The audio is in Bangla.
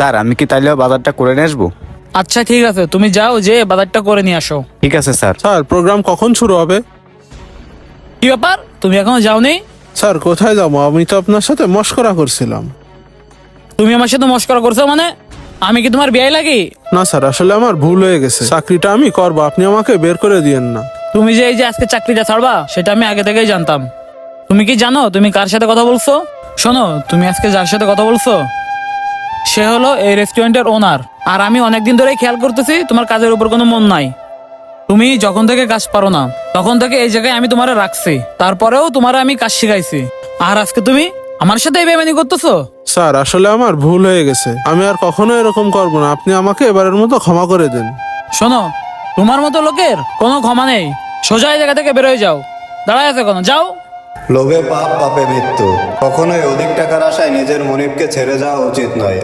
স্যার আমি কি তাইলে বাজারটা করে নিয়ে আসবো? আচ্ছা ঠিক আছে, তুমি যাও, যে বাজারটা করে নিয়ে আসো। ঠিক আছে স্যার। স্যার প্রোগ্রাম কখন শুরু হবে? কি ব্যাপার, তুমি এখনো যাওনি? স্যার কোথায় যাবো, আমি তো আপনার সাথে মশকরা করছিলাম। তুমি আমার সাথে মস্করা করছো মানে? আমি কি তোমার বিয়ে লাগি? না স্যার, আসলে আমার ভুল হয়ে গেছে, চাকরিটা আমি করবো, আপনি আমাকে বের করে দিয়েন না। তুমি যে এই যে আজকে চাকরিটা ছাড়বা সেটা আমি আগে থেকেই জানতাম। তুমি কি জানো তুমি কার সাথে কথা বলছো? শোনো, তুমি আজকে যার সাথে কথা বলছো সে হলো এই রেস্টুরেন্টের ওনার। আর আমি অনেকদিন ধরেই খেয়াল করতেছি তোমার কাজের উপর কোনো মন নাই। তুমি যখন থেকে কাজ পারো না তখন থেকে এই জায়গায় আমি তোমারে রাখছি, তারপরেও তোমারে আমি কাজ শিখাইছি। আর আজকে তুমি আমার সাথে এই বেমানি করতেছো? স্যার আসলে আমার ভুল হয়ে গেছে, আমি আর কখনো এরকম করবো না, আপনি আমাকে এবারের মতো ক্ষমা করে দেন। শোনো, তোমার মতো লোকের কোনো ক্ষমা নেই। সোজা এই জায়গা থেকে বেরোয় যাও। দাঁড়ায় আছে কোনো, যাও। লোভে পাপ, পাপে মৃত্যু। কখনোই অধিক টাকার আশায় নিজের মনিবকে ছেড়ে যাওয়া উচিত নয়।